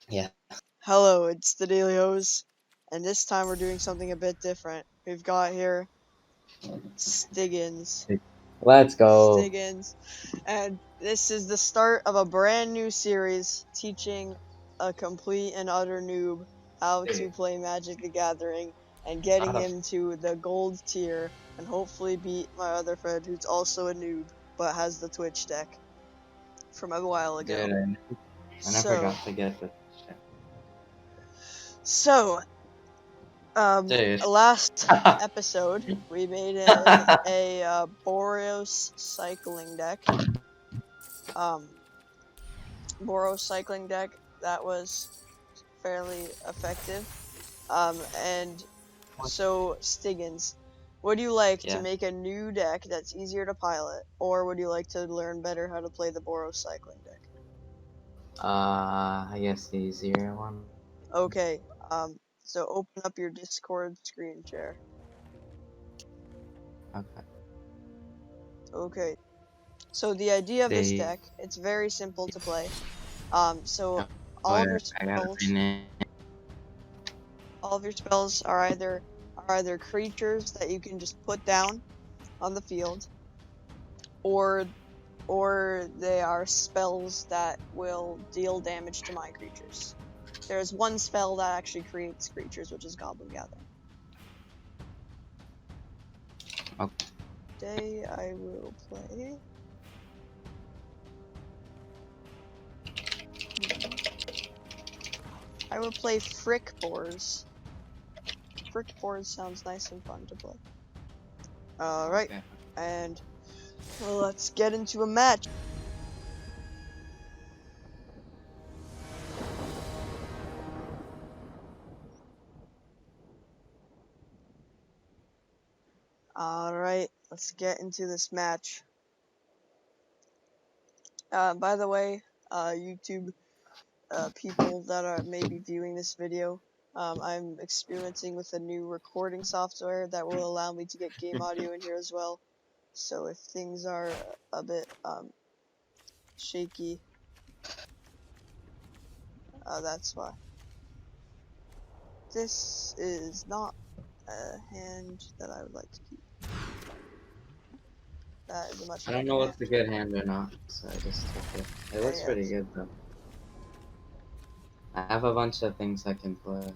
Yeah. Hello, it's the Daily Hose, and this time we're doing something a bit different. We've got here Stiginz. Let's go. Stiginz. And this is the start of a brand new series teaching a complete and utter noob how to play Magic the Gathering and getting him to the gold tier and hopefully beat my other friend who's also a noob but has the Twitch deck from a while ago. Dude, I never So, got to get the shit. so Dude. last episode we made a Boros cycling deck. Boros cycling deck that was fairly effective. And so Stiggins, would you like to Yeah. make a new deck that's easier to pilot, or would you like to learn better how to play the Boros cycling deck? I guess the easier one. Okay. So open up your Discord screen share. Okay. Okay. So the idea of this The deck, it's very simple to play. So oh all of yeah, your I gotta spells, rename. are either creatures that you can just put down on the field, or they are spells that will deal damage to my creatures. There's one spell that actually creates creatures, which is Goblin Gathering. Okay. Today I will play. I will play Frick Boars. Frick Boars sounds nice and fun to play. Alright, Okay. and let's get into a match. Alright, let's get into this match. By the way, YouTube people that are maybe viewing this video, I'm experimenting with a new recording software that will allow me to get game audio in here as well. So if things are a bit shaky, that's why. This is not a hand that I would like to keep. That is a much I don't better know hand. what's a good hand or not, so I just took it. It looks Yeah. pretty good though. I have a bunch of things I can play.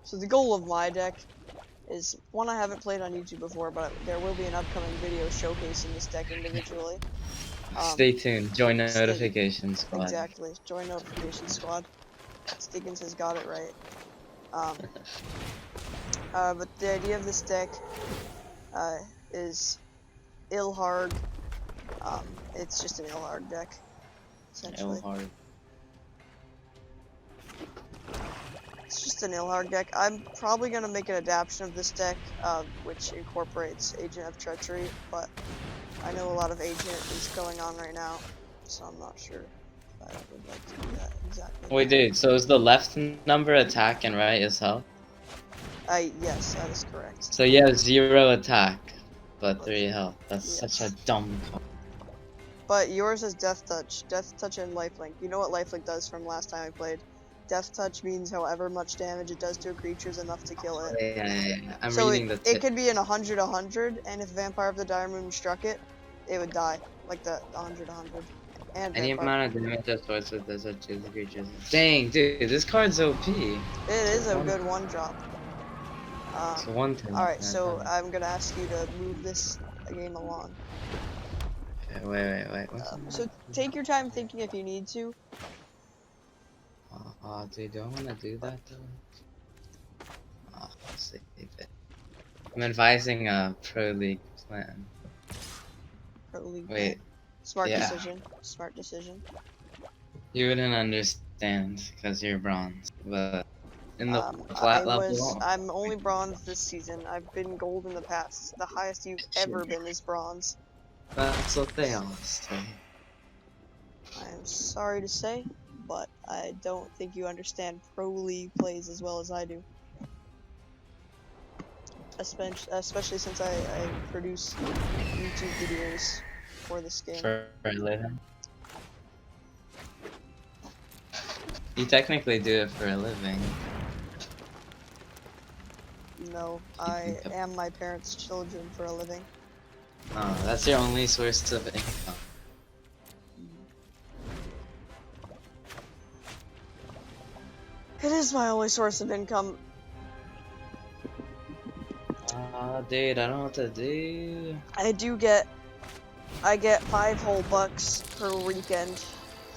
So the goal of my deck is one I haven't played on YouTube before, but there will be an upcoming video showcasing this deck individually. Stay tuned. Join notification squad. Exactly. Join notification squad. Stiggins has got it right. But the idea of this deck is Ilharg. It's just an Ilharg deck, essentially. Hard. It's just an Ilharg deck. I'm probably gonna make an adaptation of this deck, which incorporates Agent of Treachery, but I know a lot of Agent is going on right now, so I'm not sure if I would like to do that exactly. Wait, dude. So is the left number attack and right is health? Yes, that is correct. So you have 0 attack, but 3 health. That's such a dumb call. But yours is Death Touch. Death Touch and Lifelink. You know what Lifelink does from last time I played? Death Touch means however much damage it does to a creature is enough to kill it. Yeah. I'm so reading the tip. it could be an 100, and if Vampire of the Dire Moon struck it, it would die. Like the 100. And Any Vampire. amount of damage that starts with this at two creatures. Dang, dude, this card's OP. It is a good one drop. It's a 1/10. Alright, so I'm gonna ask you to move this game along. Okay, wait. So take your time thinking if you need to. Dude, do I want to do that though? I'll save it. I'm advising a pro league plan. Pro League. Wait. Smart Yeah. decision. Smart decision. You wouldn't understand because you're bronze, but in the flat level. I'm only bronze this season. I've been gold in the past. The highest you've ever been is bronze. That's what they all say. I am sorry to say, but I don't think you understand Pro League plays as well as I do. Especially since I produce YouTube videos for this game. For a living. You technically do it for a living. No, I am my parents' children for a living. Oh, that's your only source of income. It is my only source of income. Dude, I don't know what to do. I get 5 whole bucks per weekend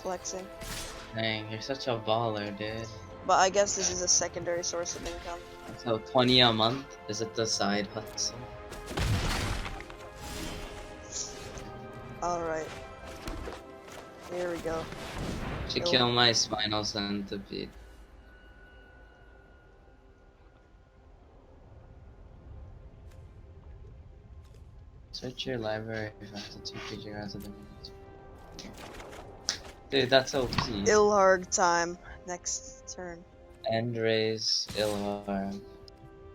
flexing. Dang, you're such a baller, dude. But I guess this is a secondary source of income. So 20 a month? Is it the side hustle? Alright. Here we go. Should kill my spinal centipede. Search your library if after 2 creature has a different. Dude, that's OP. Ilharg time. Next turn. End raise Ilharg.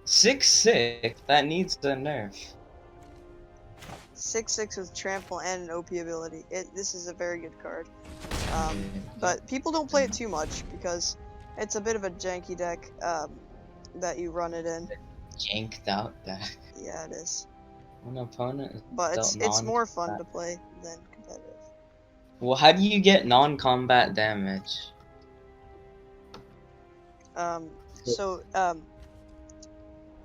6/6? That needs a nerf. 6/6 with trample and an OP ability. This is a very good card. But people don't play it too much because it's a bit of a janky deck that you run it in. Yanked out deck. Yeah, it is. An opponent is But it's more fun to play than competitive. Well, how do you get non-combat damage?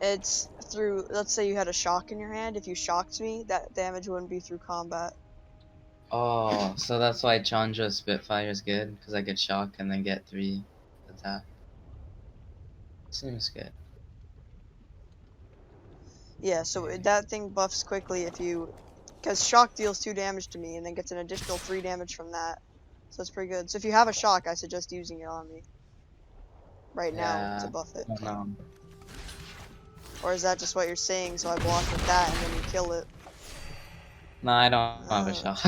It's through, let's say you had a shock in your hand. If you shocked me, that damage wouldn't be through combat. Oh, so that's why Chandra Spitfire is good, because I could shock and then get 3 attack. Seems good. Yeah, so that thing buffs quickly if you... Because shock deals 2 damage to me and then gets an additional 3 damage from that. So it's pretty good. So if you have a shock, I suggest using it on me. Right now to buff it. No. Or is that just what you're saying, so I block with that and then you kill it? No, I don't have a shock.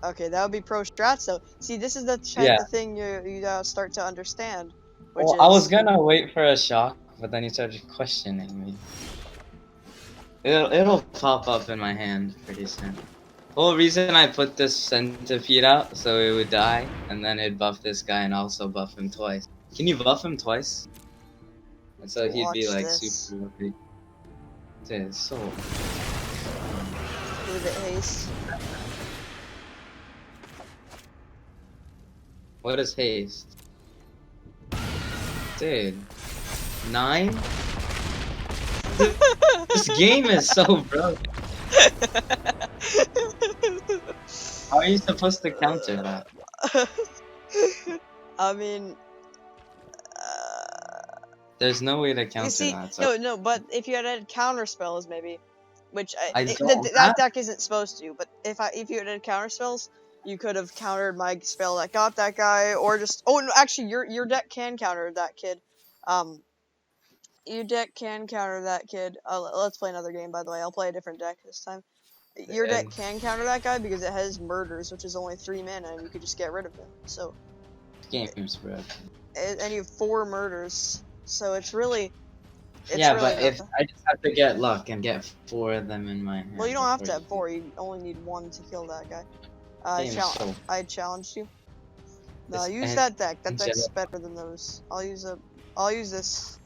Okay, that would be pro strat, so... See, this is the type of thing you start to understand. Which is... I was gonna wait for a shock, but then you started questioning me. It'll pop up in my hand pretty soon. The whole reason I put this centipede out, so it would die, and then it'd buff this guy and also buff him twice. Can you buff him twice? And so he'd be like super OP. Dude, it's so... Leave it haste. What is haste? Dude. 9? This game is so broken. How are you supposed to counter that? I mean... There's no way to counter that. So. No, but if you had counter spells, maybe, which that deck isn't supposed to. But if you had counter spells, you could have countered my spell that got that guy, or just no, actually your deck can counter that kid. Your deck can counter that kid. Let's play another game. By the way, I'll play a different deck this time. Your deck can counter that guy because it has murders, which is only 3 mana, and you could just get rid of him. So. Game's broken. And you have 4 murders. So it's really... but if I just have to get luck and get 4 of them in my hand. Well, you don't have to have 4. You only need 1 to kill that guy. I challenged you. No, use that deck. That deck's better than those. I'll use this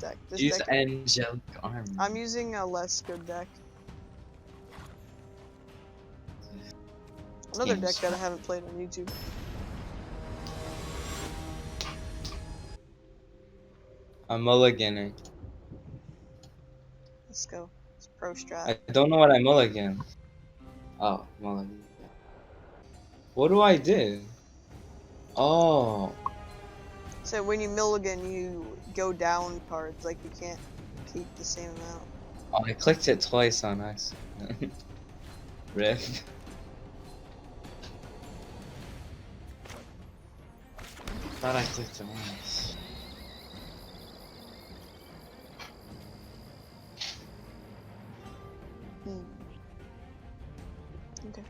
deck. Use Angelic Armor. I'm using a less good deck. Another deck that I haven't played on YouTube. I'm mulliganing. Let's go. It's pro strat. I don't know what I mulligan. Oh, mulligan. What do I do? Oh. So when you mulligan, you go down cards. Like you can't keep the same amount. Oh, I clicked it twice on accident. Rip. Thought I clicked it once. Okay.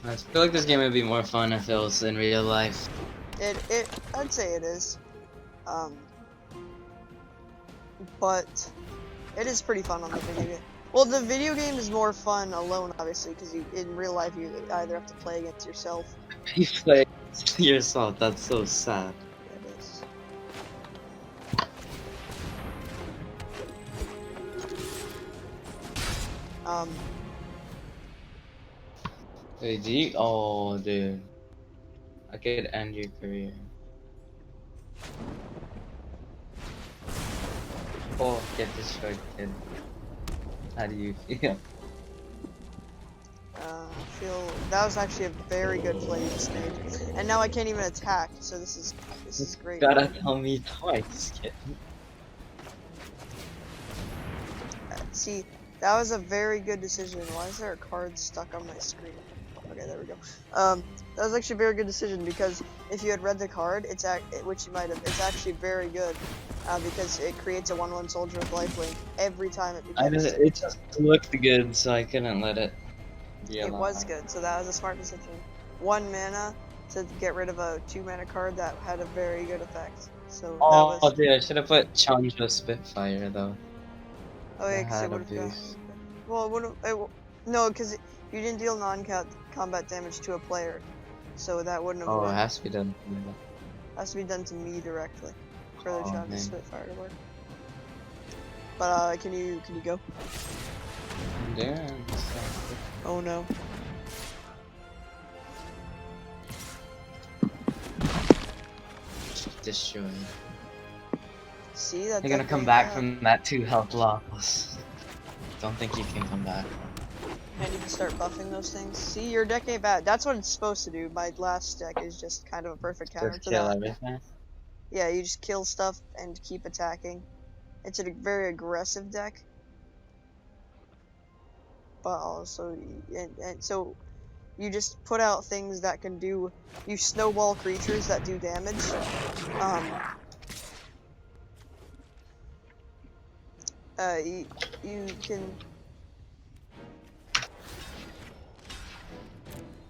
I feel like this game would be more fun if it was in real life. I'd say it is. But it is pretty fun on the video Well, the video game is more fun alone, obviously, because in real life you either have to play against yourself. You play yourself. That's so sad. Yeah, it is. Wait, do you? Oh, dude. I could end your career. Oh, get destroyed, kid. How do you feel? I feel that was actually a very good play you just made, and now I can't even attack. So this is great. Gotta tell me twice, kid. See, that was a very good decision. Why is there a card stuck on my screen? Okay, there we go. That was actually a very good decision because if you had read the card, which you might have, it's actually very good because it creates a 1/1 soldier with lifelink every time it becomes. It just looked good, so I couldn't let it be It alive. was good, so that was a smart decision. 1 mana to get rid of a 2-mana card that had a very good effect. So that was. Dude, I should have put Chandra Spitfire though. Oh yeah, because That it had a would have boost. Well, it would have. No, because you didn't deal non-combat damage to a player, so that wouldn't have Oh, it worked. has to be done. Has to be done to me directly for the Oh, Chandra man. Spitfire to work. But can you go? Yeah. Oh no. Destroyed. See that? You're gonna deck come ain't back bad. from that 2 health loss. Don't think you can come back. And you can start buffing those things. See, your deck ain't bad. That's what it's supposed to do. My last deck is just kind of a perfect counter Just to kill that. everything. Yeah, you just kill stuff and keep attacking. It's a very aggressive deck. But also, and so you just put out things that can do. You snowball creatures that do damage.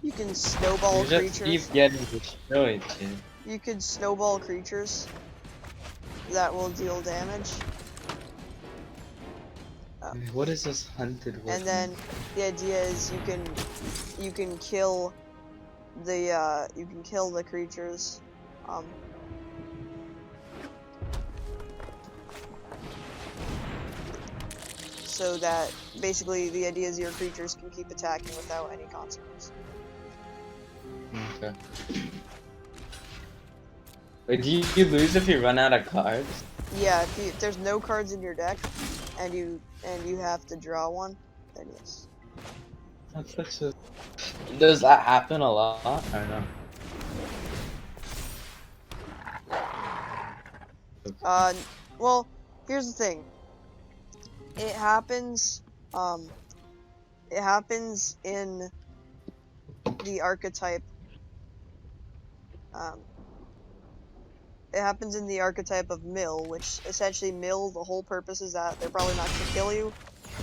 You can snowball You just creatures. keep getting destroyed, dude. You could snowball creatures that will deal damage. What is this hunted with? And then the idea is you can kill the creatures. So that basically the idea is your creatures can keep attacking without any consequence. Okay. Wait, do you lose if you run out of cards? Yeah, if there's no cards in your deck, and you have to draw one, then yes. That's such a... Does that happen a lot? I don't know. Well, here's the thing. It happens in the archetype. It happens in the archetype of mill, which essentially mill, the whole purpose is that they're probably not going to kill you,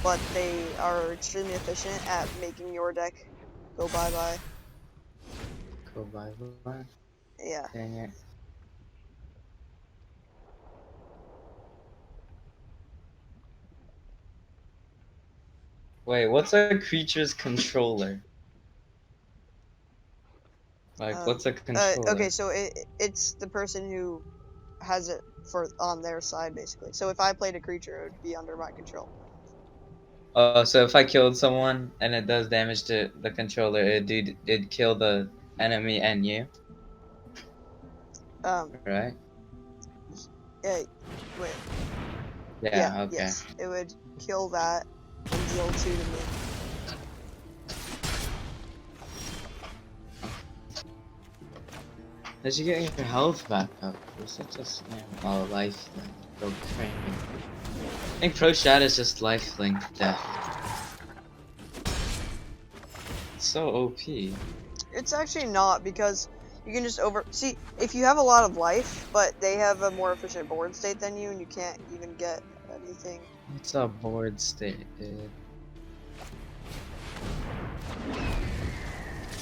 but they are extremely efficient at making your deck go bye-bye. Go bye-bye. Yeah. Dang it. Wait, what's a creature's controller? Like, what's a controller? Okay, so it's the person who has it on their side, basically. So if I played a creature, it would be under my control. So if I killed someone and it does damage to the controller, it'd kill the enemy and you, right? Wait. Yeah, okay. Yes, it would kill that and deal 2 to me. Did you get your health back up? You're such a snap. Oh, life link. Go crazy. I think Pro Strat is just life link death. It's so OP. It's actually not, because you can just see, if you have a lot of life, but they have a more efficient board state than you, and you can't even get anything. What's a board state, dude?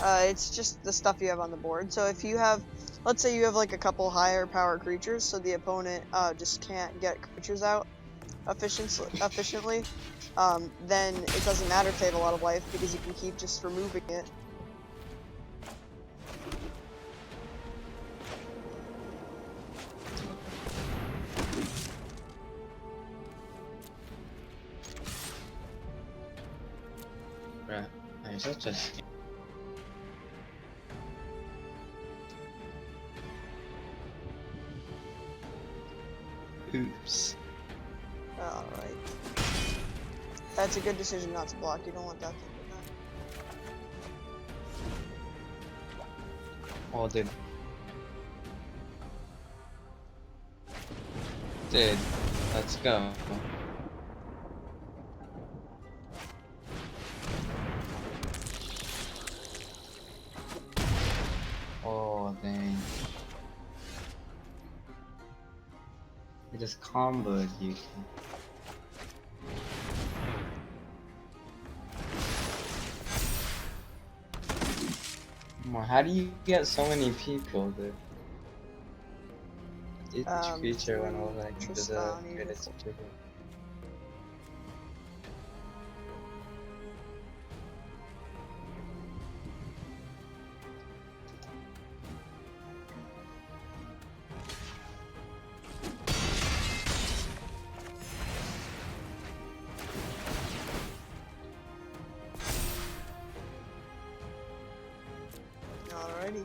It's just the stuff you have on the board. So if you have, let's say you have like a couple higher power creatures, so the opponent just can't get creatures out, efficiently, then it doesn't matter if they have a lot of life because you can keep just removing it. Right. You're such a... Oops. Alright. That's a good decision not to block. You don't want that thing to die. Oh, dude. Dude, let's go. Oh, dang. I just comboed you. How do you get so many people, dude? Each creature went over into the greatest people. Alrighty.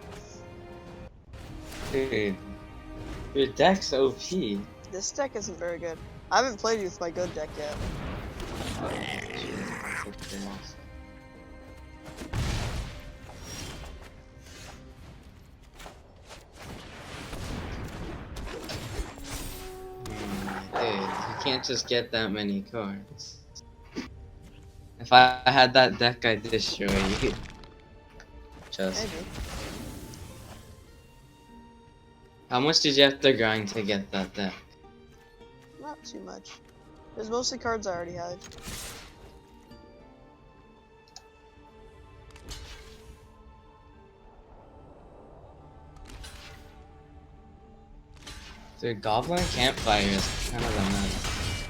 Dude, your deck's OP. This deck isn't very good. I haven't played with my good deck yet. Oh, jeez. Dude, you can't just get that many cards. If I had that deck, I'd destroy you. Just. Maybe. How much did you have to grind to get that deck? Not too much. There's mostly cards I already had. Dude, Goblin Campfire is kind of a mess.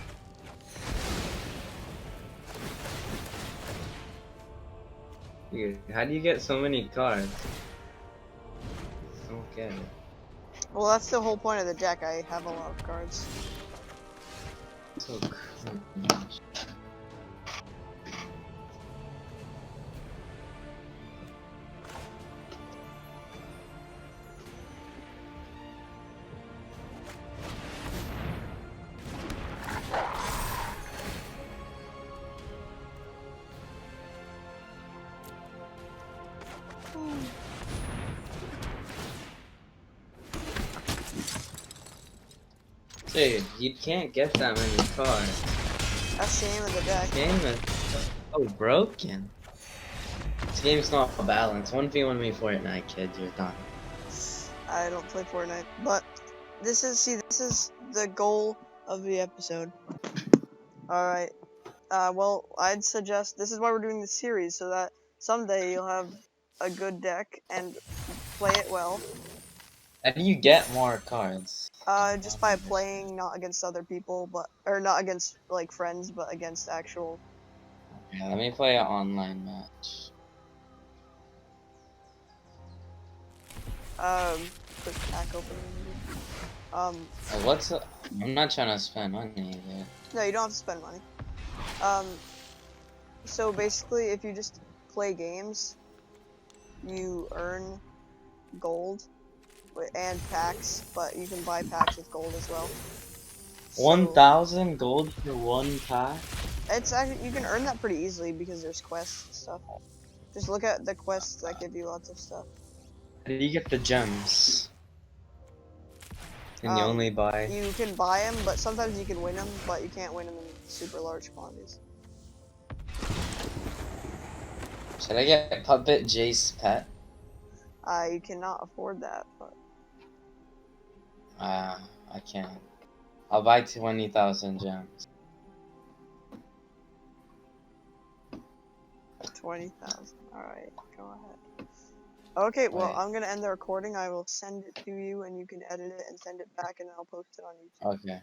Dude, how do you get so many cards? I don't get it. Well, that's the whole point of the deck. I have a lot of cards. So cringe. Dude, you can't get that many cards. That's the aim of the deck. This game is so broken. This game's not balanced. 1v1 me Fortnite, kid, you're done. I don't play Fortnite, but this is the goal of the episode. Alright. Well, I'd suggest this is why we're doing this series, so that someday you'll have a good deck and play it well. How do you get more cards? Just by playing not against other people, or not against like friends, but against actual. Yeah, let me play an online match. Quick pack opening. What's a, I'm not trying to spend money either. No, you don't have to spend money. So basically, if you just play games, you earn gold and packs, but you can buy packs with gold as well. 1,000 gold for one pack? It's actually, you can earn that pretty easily because there's quests and stuff. Just look at the quests that give you lots of stuff. How do you get the gems? Can you only buy? You can buy them, but sometimes you can win them, but you can't win them in super large quantities. Should I get Puppet Jace Pet? You cannot afford that, but... I can't. I'll buy 20,000 gems. 20,000. Alright, go ahead. Okay, well, Wait. I'm gonna end the recording. I will send it to you, and you can edit it and send it back, and then I'll post it on YouTube. Okay.